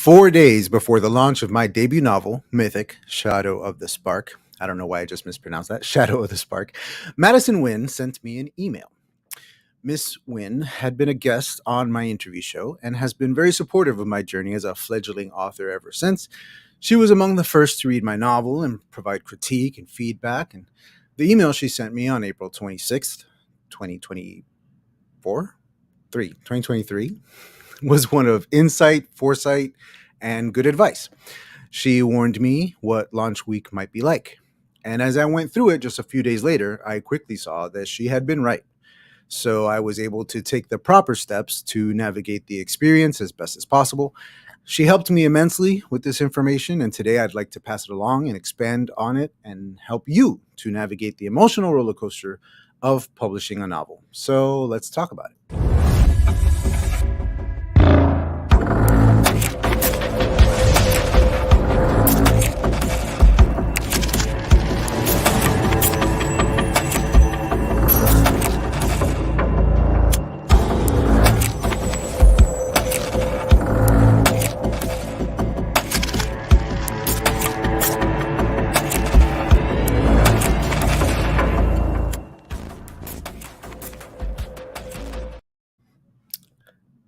4 days before the launch of my debut novel, Mythic, Shadow of the Spark, I don't know why I just mispronounced that, Shadow of the Spark, Matteson Wynn sent me an email. Miss Wynn had been a guest on my interview show and has been very supportive of my journey as a fledgling author ever since. She was among the first to read my novel and provide critique and feedback. And the email she sent me on April 26th, 2024, 2023, was one of insight, foresight, and good advice. She warned me what launch week might be like. And as I went through it just a few days later, I quickly saw that she had been right. So I was able to take the proper steps to navigate the experience as best as possible. She helped me immensely with this information, and today I'd like to pass it along and expand on it and help you to navigate the emotional roller coaster of publishing a novel. So let's talk about it.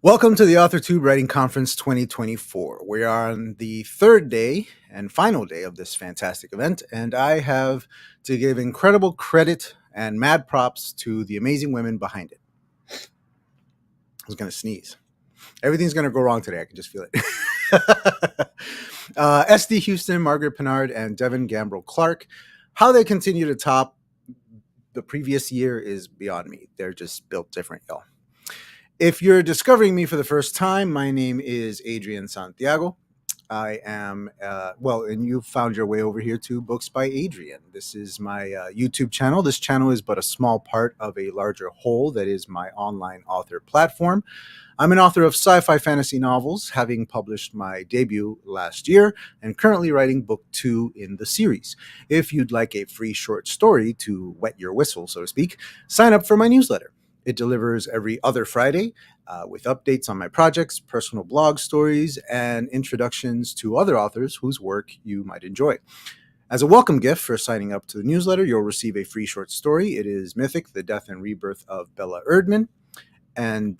Welcome to the AuthorTube Writing Conference 2024. We are on the third day and final day of this fantastic event, and I have to give incredible credit and mad props to the amazing women behind it. I was going to sneeze. Everything's going to go wrong today. I can just feel it. SD Houston, Margaret Pinard, and Devin Gambrell Clark. How they continue to top the previous year is beyond me. They're just built different, y'all. If you're discovering me for the first time, my name is Adrian Santiago. I am, and you found your way over here to Books by Adrian. This is my YouTube channel. This channel is but a small part of a larger whole that is my online author platform. I'm an author of sci-fi fantasy novels, having published my debut last year and currently writing book 2 in the series. If you'd like a free short story to wet your whistle, so to speak, sign up for my newsletter. It delivers every other Friday with updates on my projects, personal blog stories, and introductions to other authors whose work you might enjoy. As a welcome gift for signing up to the newsletter, you'll receive a free short story. It is Mythic, The Death and Rebirth of Bella Erdman. And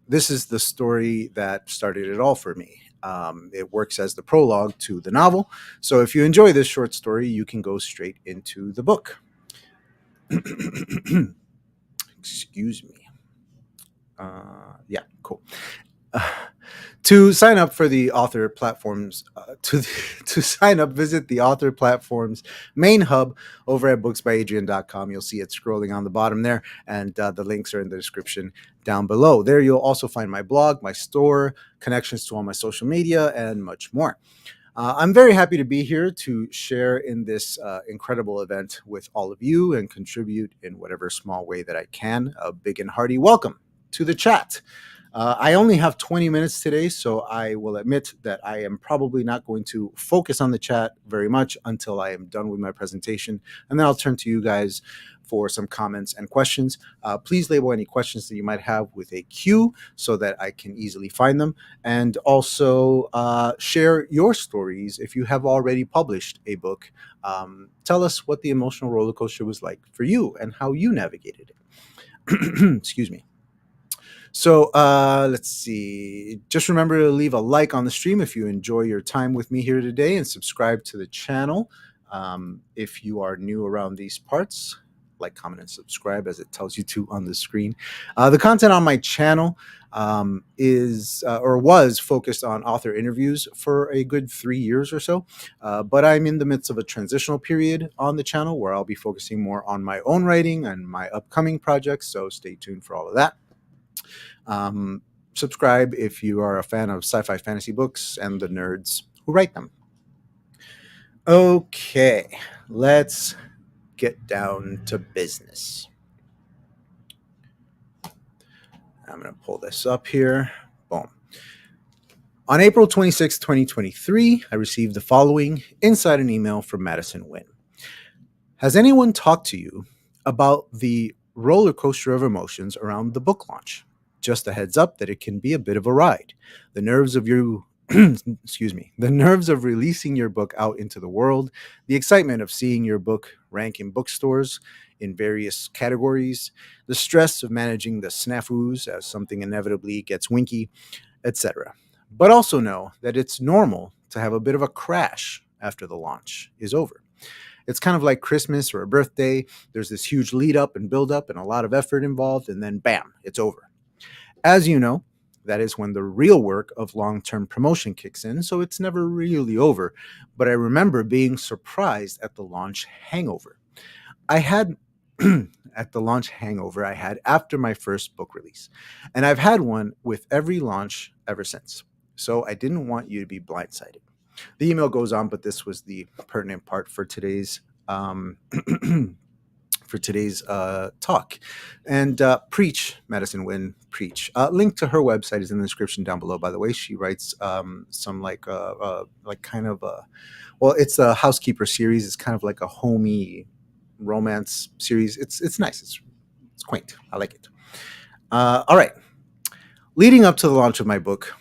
this is the story that started it all for me. It works as the prologue to the novel. So if you enjoy this short story, you can go straight into the book. Excuse me. Cool. To sign up for the author platforms, to sign up, visit the author platform's main hub over at booksbyadrian.com. You'll see it scrolling on the bottom there, and the links are in the description down below. There you'll also find my blog, my store, connections to all my social media, and much more. I'm very happy to be here to share in this incredible event with all of you and contribute in whatever small way that I can. A big and hearty welcome to the chat. I only have 20 minutes today, so I will admit that I am probably not going to focus on the chat very much until I am done with my presentation, and then I'll turn to you guys for some comments and questions. Please label any questions that you might have with a Q so that I can easily find them, and also share your stories if you have already published a book. Tell us what the emotional roller coaster was like for you and how you navigated it. Excuse me. So let's see. Just remember to leave a like on the stream if you enjoy your time with me here today, and subscribe to the channel if you are new around these parts. Like, comment, and subscribe as it tells you to on the screen. The content on my channel was focused on author interviews for a good 3 years or so. But I'm in the midst of a transitional period on the channel where I'll be focusing more on my own writing and my upcoming projects. So stay tuned for all of that. Subscribe if you are a fan of sci-fi fantasy books and the nerds who write them. Okay, let's get down to business. I'm going to pull this up here. Boom. On April 26, 2023, I received the following inside an email from Matteson Wynn. Has anyone talked to you about the roller coaster of emotions around the book launch? Just a heads up that it can be a bit of a ride. The nerves of you excuse me, the nerves of releasing your book out into the world, the excitement of seeing your book rank in bookstores in various categories, the stress of managing the snafus as something inevitably gets winky, etc. But also know that it's normal to have a bit of a crash after the launch is over. It's kind of like Christmas or a birthday. There's this huge lead up and build up and a lot of effort involved, and then bam, it's over. As you know, that is when the real work of long term promotion kicks in, so it's never really over. But I remember being surprised at the launch hangover. I had at the launch hangover I had after my first book release. And I've had one with every launch ever since. So I didn't want you to be blindsided. The email goes on, but this was the pertinent part for today's um, talk. And preach, Matteson Wynn, preach. Link to her website is in the description down below. By the way, she writes some like kind of well, it's a housekeeper series. It's kind of like a homey romance series. It's nice. It's quaint. I like it. All right. Leading up to the launch of my book,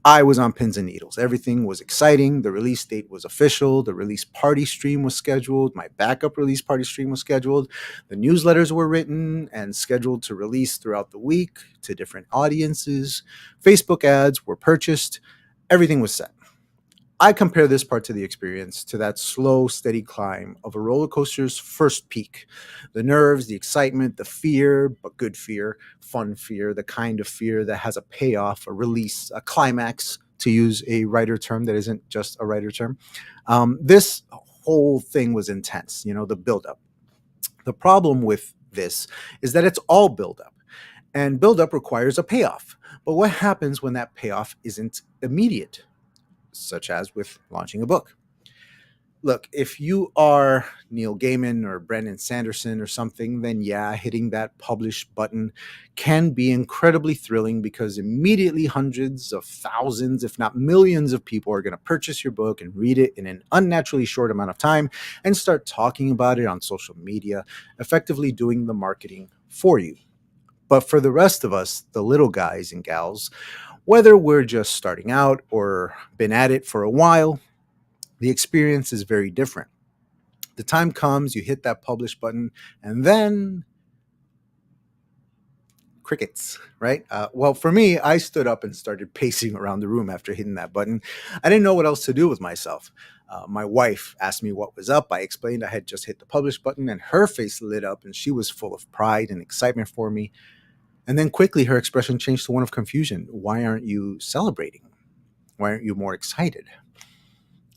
I was on pins and needles. Everything was exciting. The release date was official. The release party stream was scheduled. My backup release party stream was scheduled. The newsletters were written and scheduled to release throughout the week to different audiences. Facebook ads were purchased. Everything was set. I compare this part to the experience to that slow, steady climb of a roller coaster's first peak. The nerves, the excitement, the fear, but good fear, fun fear, the kind of fear that has a payoff, a release, a climax, to use a writer term that isn't just a writer term. This whole thing was intense, the buildup. The problem with this is that it's all buildup, and buildup requires a payoff. But what happens when that payoff isn't immediate? Such as with launching a book. Look, if you are Neil Gaiman or Brandon Sanderson or something, then yeah, hitting that publish button can be incredibly thrilling because immediately hundreds of thousands, if not millions of people are going to purchase your book and read it in an unnaturally short amount of time and start talking about it on social media, effectively doing the marketing for you. But for the rest of us, the little guys and gals, whether we're just starting out or been at it for a while, the experience is very different. The time comes, you hit that publish button, and then crickets, right? Well, for me, I stood up and started pacing around the room after hitting that button. I didn't know what else to do with myself. My wife asked me what was up. I explained I had just hit the publish button, and her face lit up, and she was full of pride and excitement for me. And then quickly, her expression changed to one of confusion. Why aren't you celebrating? Why aren't you more excited?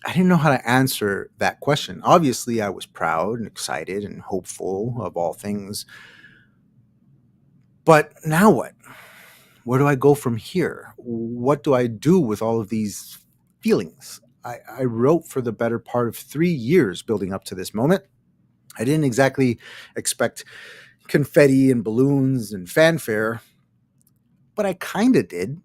I didn't know how to answer that question. Obviously, I was proud and excited and hopeful of all things. But now what? Where do I go from here? What do I do with all of these feelings? I wrote for the better part of 3 years building up to this moment. I didn't exactly expect confetti and balloons and fanfare, but I kind of did.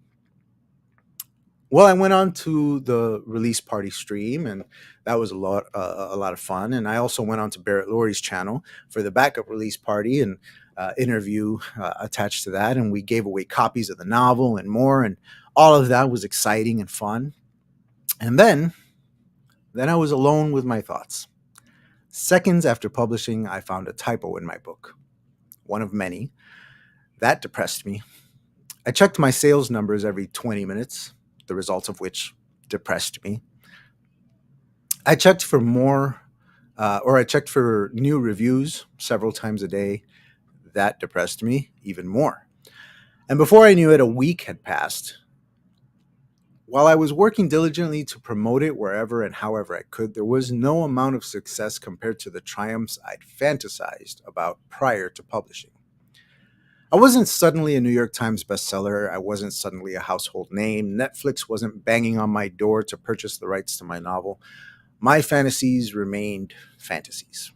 Well, I went on to the release party stream, and that was a lot of fun. And I also went on to Barrett Laurie's channel for the backup release party and interview attached to that. And we gave away copies of the novel and more, and all of that was exciting and fun. And then I was alone with my thoughts. Seconds after publishing, I found a typo in my book, one of many. That depressed me. I checked my sales numbers every 20 minutes, the results of which depressed me. I checked for I checked for new reviews several times a day. That depressed me even more. And before I knew it, a week had passed. While I was working diligently to promote it wherever and however I could, there was no amount of success compared to the triumphs I'd fantasized about prior to publishing. I wasn't suddenly a New York Times bestseller. I wasn't suddenly a household name. Netflix wasn't banging on my door to purchase the rights to my novel. My fantasies remained fantasies,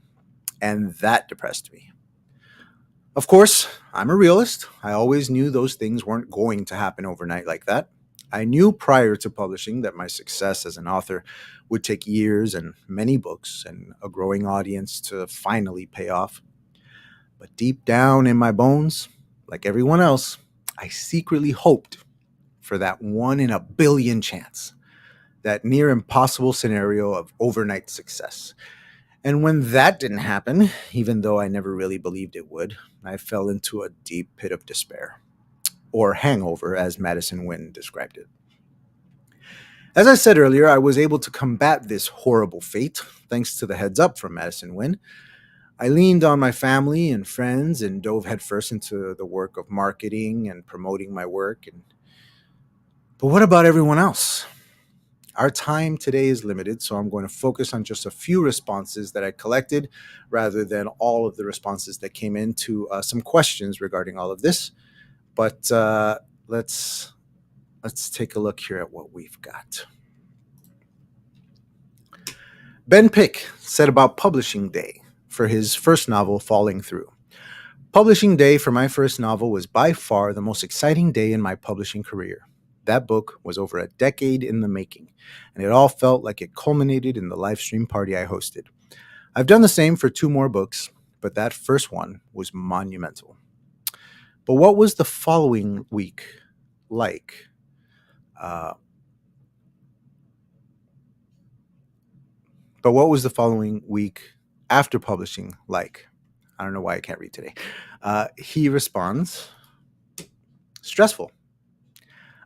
and that depressed me. Of course, I'm a realist. I always knew those things weren't going to happen overnight like that. I knew prior to publishing that my success as an author would take years and many books and a growing audience to finally pay off. But deep down in my bones, like everyone else, I secretly hoped for that 1 in a billion chance. that near impossible scenario of overnight success. And when that didn't happen, even though I never really believed it would, I fell into a deep pit of despair, or hangover, as Matteson Wynn described it. As I said earlier, I was able to combat this horrible fate thanks to the heads up from Matteson Wynn. I leaned on my family and friends and dove headfirst into the work of marketing and promoting my work. But what about everyone else? Our time today is limited, so I'm going to focus on just a few responses that I collected rather than all of the responses that came into some questions regarding all of this. But let's take a look here at what we've got. Ben Pick said about publishing day for his first novel, Falling Through. Publishing day for my first novel was by far the most exciting day in my publishing career. That book was over a decade in the making, and it all felt like it culminated in the live stream party I hosted. I've done the same for 2 more books, but that first one was monumental. But what was the following week like? But what was the following week after publishing like? I don't know why I can't read today. He responds, stressful.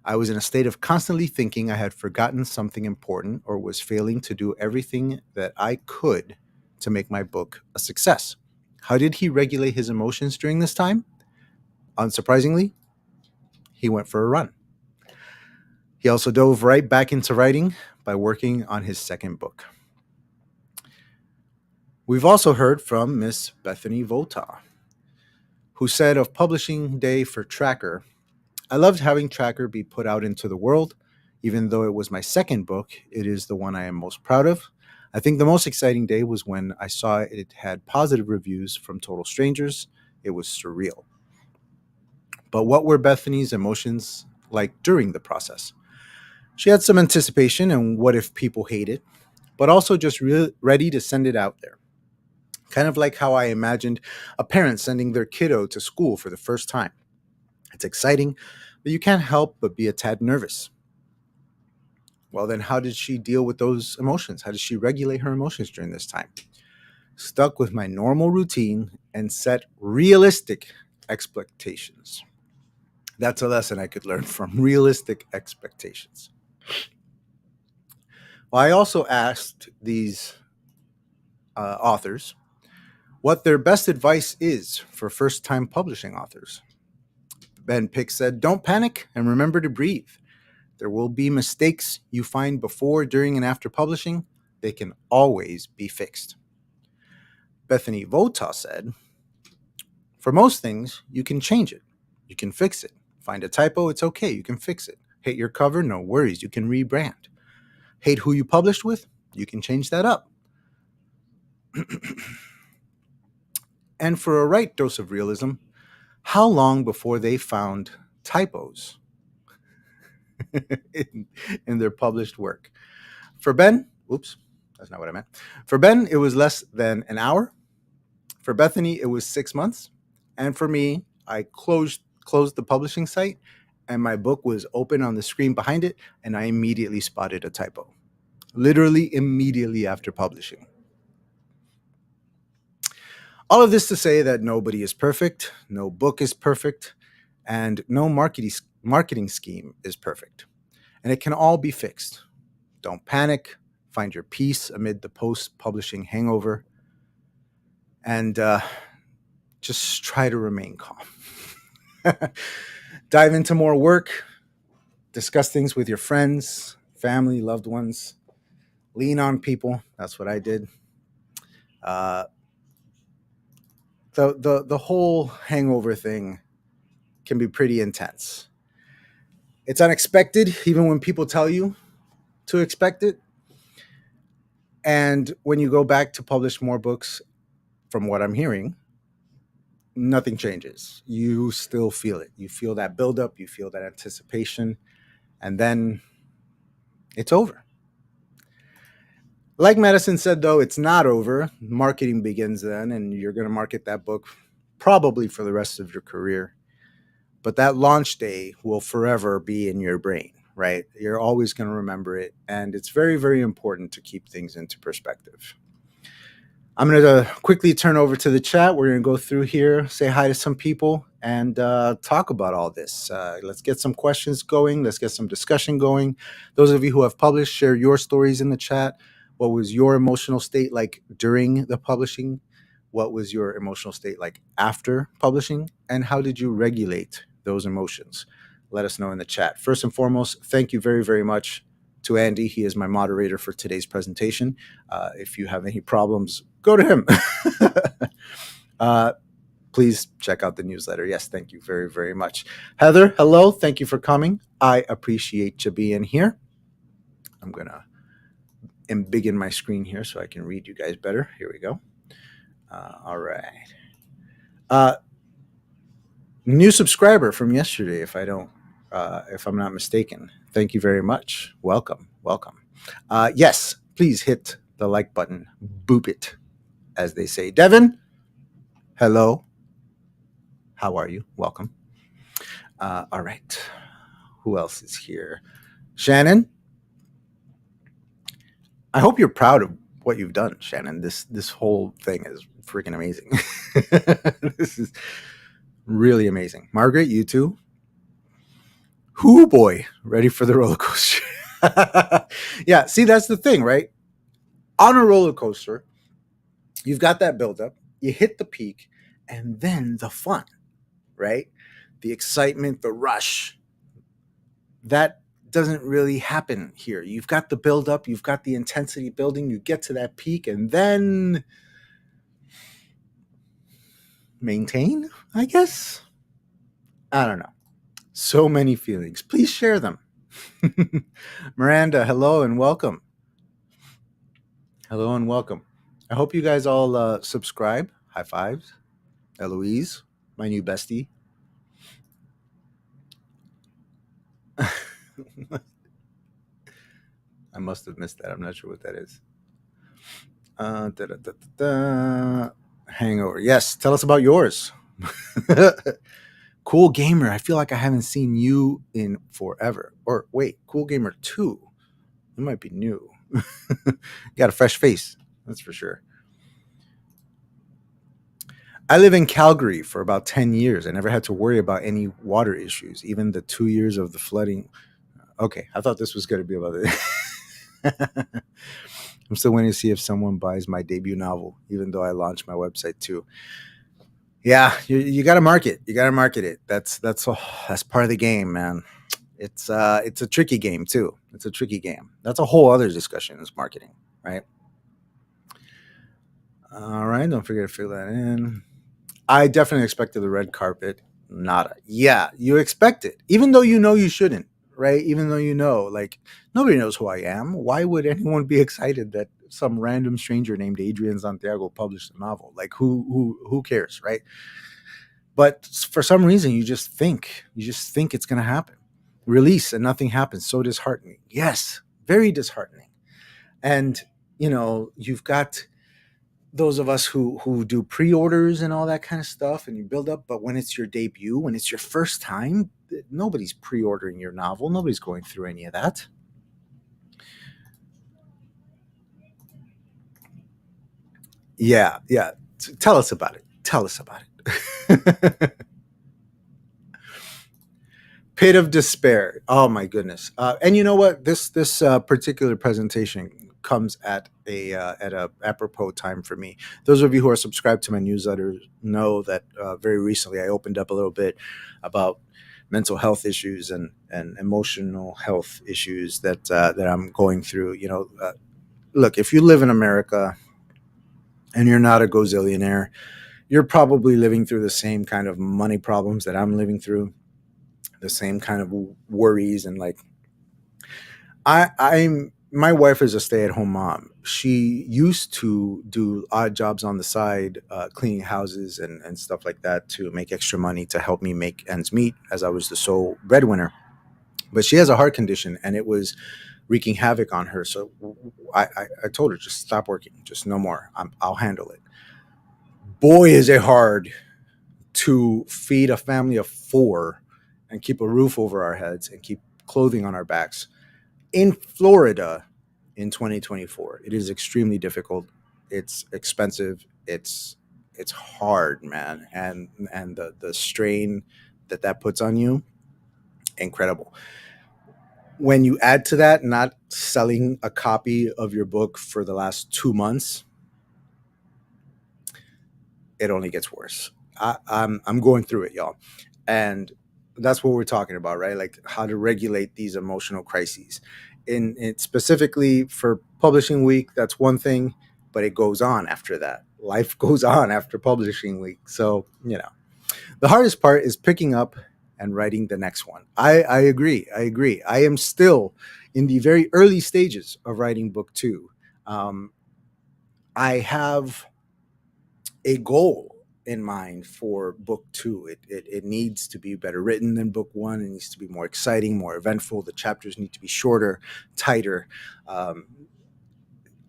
I was in a state of constantly thinking I had forgotten something important or was failing to do everything that I could to make my book a success. How did he regulate his emotions during this time? Unsurprisingly, he went for a run. He also dove right back into writing by working on his second book. We've also heard from Miss Bethany Vota, who said of publishing day for Tracker, I loved having Tracker be put out into the world. Even though it was my second book, it is the one I am most proud of. I think the most exciting day was when I saw it had positive reviews from total strangers. It was surreal. But what were Bethany's emotions like during the process? She had some anticipation and what if people hate it, but also just ready to send it out there. Kind of like how I imagined a parent sending their kiddo to school for the first time. It's exciting, but you can't help but be a tad nervous. Well, then how did she deal with those emotions? How did she regulate her emotions during this time? Stuck with my normal routine and set realistic expectations. That's a lesson I could learn from realistic expectations. Well, I also asked these authors what their best advice is for first time publishing authors. Ben Pick said, don't panic and remember to breathe. There will be mistakes you find before, during, and after publishing. They can always be fixed. Bethany Vota said, for most things, you can change it. You can fix it. Find a typo, it's okay. You can fix it. Hate your cover, no worries. You can rebrand. Hate who you published with, you can change that up. And for a right dose of realism, how long before they found typos in their published work? For Ben, oops, that's not what I meant. For Ben, it was less than an hour. For Bethany, it was 6 months. And for me, I closed the publishing site and my book was open on the screen behind it, and I immediately spotted a typo. Literally immediately after publishing. All of this to say that nobody is perfect, no book is perfect, and no marketing scheme is perfect. And it can all be fixed. Don't panic. Find your peace amid the post-publishing hangover. And just try to remain calm. Dive into more work. Discuss things with your friends, family, loved ones. Lean on people. That's what I did. The whole hangover thing can be pretty intense. It's unexpected, even when people tell you to expect it. And when you go back to publish more books, from what I'm hearing, nothing changes. You still feel it. You feel that buildup, you feel that anticipation, and then it's over. Like Matteson said, though, it's not over. Marketing begins then, and you're going to market that book probably for the rest of your career. But that launch day will forever be in your brain. right? You're always going to remember it. And it's very, very important to keep things into perspective. I'm going to quickly turn over to the chat. We're going to go through here, say hi to some people, and talk about all this. Let's get some questions going. Let's get some discussion going. Those of you who have published, share your stories in the chat. What was your emotional state like during the publishing? What was your emotional state like after publishing? And how did you regulate those emotions? Let us know in the chat. First and foremost, thank you very, very much to Andy. He is my moderator for today's presentation. If you have any problems, go to him. Please check out the newsletter. Yes, thank you very, very much. Heather, hello. Thank you for coming. I appreciate you being here. I'm going to embiggen my screen here so I can read you guys better. Here we go. All right. New subscriber from yesterday, if I'm not mistaken. Thank you very much. Welcome. Yes, please hit the like button. Boop it, as they say. Devin, hello. How are you? Welcome. All right. Who else is here? Shannon. I hope you're proud of what you've done, Shannon. This whole thing is freaking amazing. This is really amazing. Margaret, you too. Hoo boy, ready for the roller coaster. Yeah, see, that's the thing, right? On a roller coaster, you've got that buildup, you hit the peak, and then the fun, right? The excitement, the rush. That doesn't really happen here. You've got the buildup, you've got the intensity building, you get to that peak, and then maintain, I guess? I don't know. So many feelings. Please share them. Miranda, hello and welcome. Hello and welcome. I hope you guys all subscribe. High fives. Eloise, my new bestie. I must have missed that. I'm not sure what that is. Hangover. Yes, tell us about yours. Cool Gamer. I feel like I haven't seen you in forever. Or wait, Cool Gamer 2. You might be new. Got a fresh face. That's for sure. I live in Calgary for about 10 years. I never had to worry about any water issues, even the 2 years of the flooding. Okay, I thought this was going to be about it. I'm still waiting to see if someone buys my debut novel, even though I launched my website too. Yeah, you got to market. You got to market it. That's part of the game, man. It's a tricky game too. It's a tricky game. That's a whole other discussion. Is marketing, right? All right, don't forget to fill that in. I definitely expected the red carpet. Nada. Yeah, you expect it, even though you know you shouldn't, right? Even though you know, like, nobody knows who I am. Why would anyone be excited that some random stranger named Adrian Santiago published a novel? Like, who cares, right? But for some reason, you just think it's going to happen. Release and nothing happens. So disheartening. Yes, very disheartening. And you've got those of us who do pre-orders and all that kind of stuff, and you build up. But when it's your debut, when it's your first time, nobody's pre-ordering your novel. Nobody's going through any of that. Yeah. Tell us about it. Pit of despair. Oh my goodness. And you know what? This particular presentation comes at a apropos time for me. Those of you who are subscribed to my newsletter know that very recently I opened up a little bit about mental health issues and emotional health issues that I'm going through. Look, if you live in America and you're not a gazillionaire, you're probably living through the same kind of money problems that I'm living through, the same kind of worries. And like, my wife is a stay-at-home mom. She used to do odd jobs on the side, cleaning houses and stuff like that to make extra money to help me make ends meet, as I was the sole breadwinner. But she has a heart condition, and it was wreaking havoc on her. So I told her, just stop working, just no more. I'll handle it. Boy, is it hard to feed a family of 4 and keep a roof over our heads and keep clothing on our backs. In Florida in 2024, it is extremely difficult. It's expensive. It's hard, man, and the strain that puts on you, incredible. When you add to that not selling a copy of your book for the last 2 months, it only gets worse. I'm going through it, y'all, and that's what we're talking about, right? Like how to regulate these emotional crises. In it specifically for publishing week, that's one thing, but it goes on after that. Life goes on after publishing week, so the hardest part is picking up and writing the next one. I agree. I agree. I am still in the very early stages of writing book two. Um, I have a goal in mind for book two. It needs to be better written than book one. It needs to be more exciting, more eventful. The chapters need to be shorter, tighter. Um,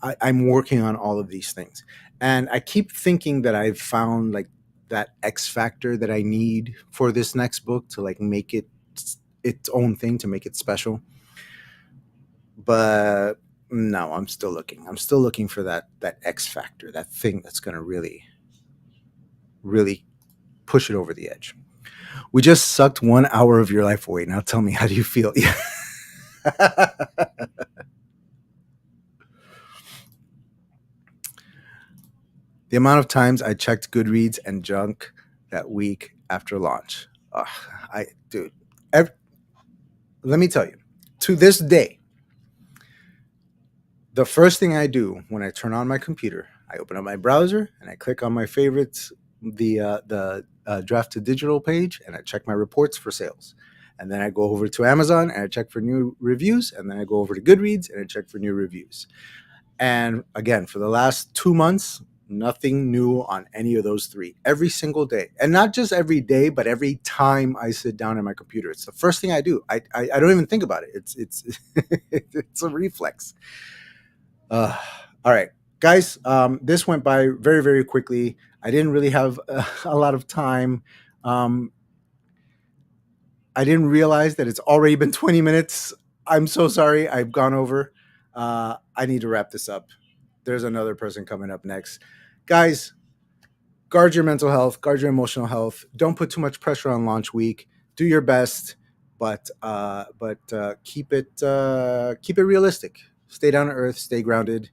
I'm working on all of these things. And I keep thinking that I've found like that X factor that I need for this next book to like make it its own thing, to make it special. But no, I'm still looking. I'm still looking for that X factor, that thing that's going to really push it over the edge. We just sucked 1 hour of your life away. Now tell me, how do you feel? The amount of times I checked Goodreads and junk that week after launch. Dude, let me tell you, to this day, the first thing I do when I turn on my computer, I open up my browser and I click on my favorites, the draft to digital page, and I check my reports for sales. And then I go over to Amazon and I check for new reviews. And then I go over to Goodreads and I check for new reviews. And again, for the last 2 months, nothing new on any of those three. Every single day. And not just every day, but every time I sit down at my computer. It's the first thing I do. I don't even think about it. It's it's a reflex. All right, guys, this went by very, very quickly. I didn't really have a lot of time. I didn't realize that it's already been 20 minutes. I'm so sorry. I've gone over. I need to wrap this up. There's another person coming up next. Guys, guard your mental health, guard your emotional health. Don't put too much pressure on launch week. Do your best, but keep it realistic. Stay down to earth, stay grounded.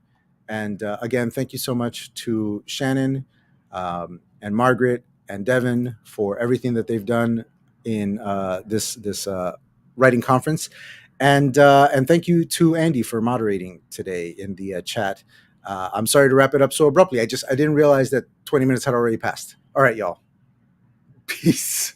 And again, thank you so much to Shannon and Margaret and Devin for everything that they've done in this writing conference, and thank you to Andy for moderating today in the chat. I'm sorry to wrap it up so abruptly. I didn't realize that 20 minutes had already passed. All right, y'all. Peace.